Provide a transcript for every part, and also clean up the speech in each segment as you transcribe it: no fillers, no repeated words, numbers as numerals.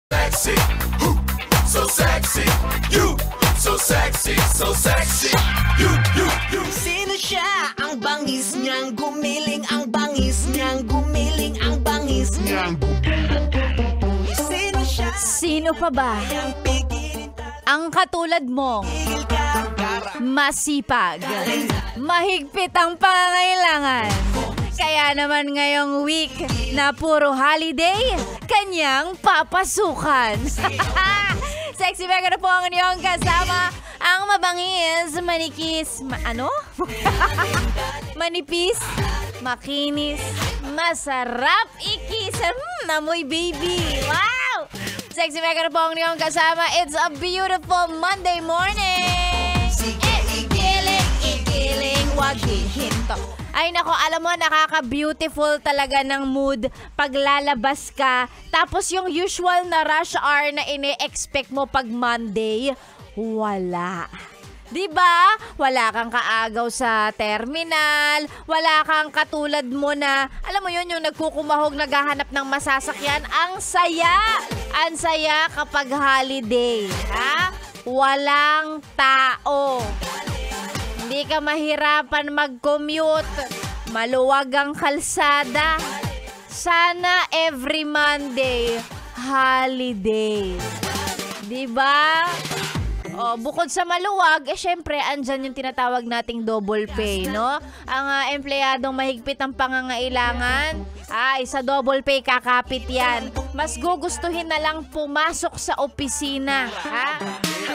Sexy, so sexy, you, so sexy, so sexy, you. Sino siya? Ang bangis niyang gumiling, ang bangis niyang gumiling, ang bangis niyang Sino siya? Sino pa ba? Ang pigilin Ang katulad mo, ka. masipag, mahigpit ang pangangailangan. Kaya naman ngayong week na puro holiday, kanyang papasukan. Sexy Mega na po ang inyong kasama. Ang mabangis, manikis, manipis, makinis, masarap ikis. Amoy baby. Wow! Sexy Mega na po ang inyong kasama. It's a beautiful Monday morning. Ikiling, wag hihinto. Ay nako, alam mo, nakaka-beautiful talaga ng mood pag lalabas ka. Tapos yung usual na rush hour na ine-expect mo pag Monday, wala. Diba? Wala kang kaagaw sa terminal, wala kang katulad mo na, alam mo yun, yung nagkukumahog, naghahanap ng masasakyan. Ang saya! Ang saya kapag holiday. Ha? Walang tao. Hindi ka mahirapan mag-commute. Maluwag ang kalsada. Sana every Monday, holiday. Diba? O, bukod sa maluwag, syempre, andyan yung tinatawag nating double pay, no? Ang empleyadong mahigpit ang pangangailangan, sa double pay kakapit yan. Mas gugustuhin na lang pumasok sa opisina, ha?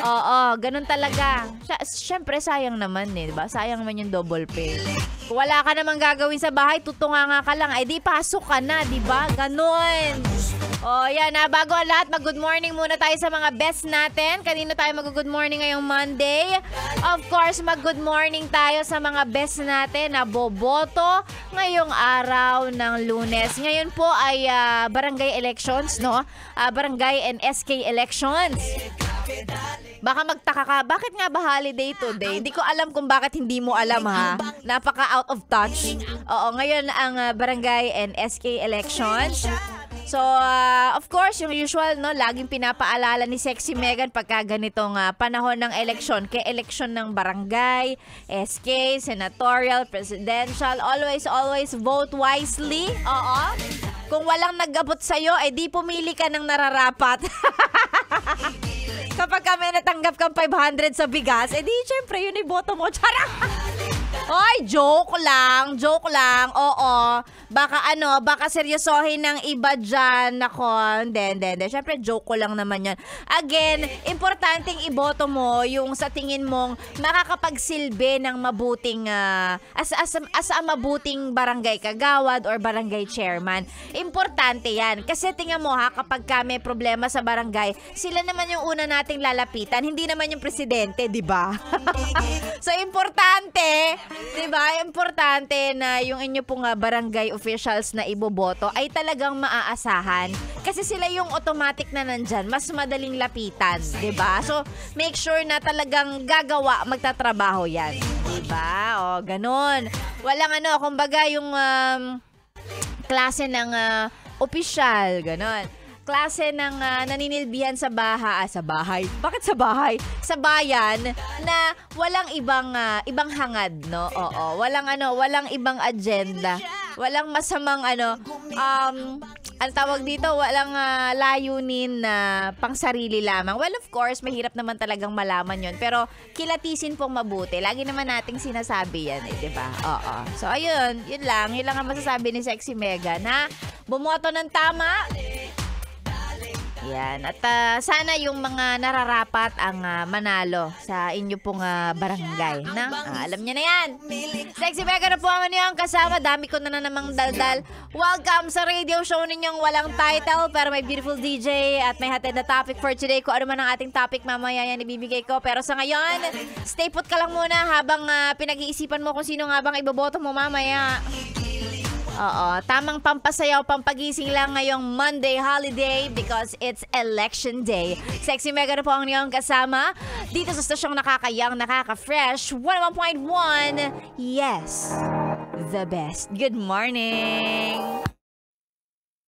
Oo, ganun talaga. Syempre, sayang naman diba? Sayang naman yung double pay. Kung wala ka namang gagawin sa bahay, tutunganga ka lang, di pasok ka na, diba? Ganun. O, yan bago ang lahat, mag-good morning muna tayo sa mga best natin. Kanino tayo mag-good morning ngayong Monday? Of course, mag-good morning tayo sa mga best natin na boboto ngayong araw ng Lunes. Ngayon po ay barangay elections, no? Barangay and SK elections. Baka magtaka ka, bakit nga ba holiday today? Hindi ko alam kung bakit hindi mo alam, ha? Napaka out of touch. Oo, ngayon ang barangay and SK elections. So, of course, yung usual, no, laging pinapaalala ni Sexy Megan pagka ganitong panahon ng eleksyon. Kaya eleksyon ng barangay, SK, senatorial, presidential, always vote wisely. Oo. Kung walang nag-abot sa'yo, di pumili ka ng nararapat. Kapag kami natanggap kang 500 sa bigas, di syempre yun iboto mo. Charot! Oy, joke lang. Oo. Baka seryosohin ng iba dyan. Nako, hindi. Syempre, joke ko lang naman yan. Again, importanteng iboto mo yung sa tingin mong makakapagsilbi ng mabuting, as a mabuting barangay kagawad or barangay chairman. Importante yan. Kasi tingnan mo kapag may problema sa barangay, sila naman yung una nating lalapitan. Hindi naman yung presidente, di ba? So, importante, diba? Importante na yung inyo pong barangay officials na iboboto ay talagang maaasahan. Kasi sila yung automatic na nandyan. Mas madaling lapitan, diba? So, make sure na talagang gagawa, magtatrabaho yan. Diba? O, ganun. Walang kumbaga yung klase ng opisyal, ganun. Klase ng naninilbihan sa bahay. Bakit sa bahay? Sa bayan na walang ibang hangad, no? Oo, walang ibang agenda. Walang masamang tawag dito, walang layunin na pangsarili lamang. Well, of course, mahirap naman talagang malaman 'yon, pero kilatisin pong mabuti. Lagi naman nating sinasabi 'yan, 'di ba? Oo. So ayun, yun lang ang masasabi ni Sexy Mega na bumoto ng tama. Yan. At sana yung mga nararapat ang manalo sa inyo pong barangay. Na? Alam niyo na yan. Sexy Mega na po ang inyong kasama. Dami ko na namang daldal. Welcome sa radio show ninyong walang title pero may beautiful DJ at may hatid na topic for today. Kung ano man ang ating topic, mamaya yan ibibigay ko. Pero sa ngayon, stay put ka lang muna habang pinag-iisipan mo kung sino nga bang iboboto mo mamaya. Oo, tamang pampasayaw, pampagising lang ngayong Monday holiday because it's election day. Sexy Mega na po ang niyong kasama dito sa stasyong nakakayang, nakaka-fresh 101.1. Yes, the best. Good morning!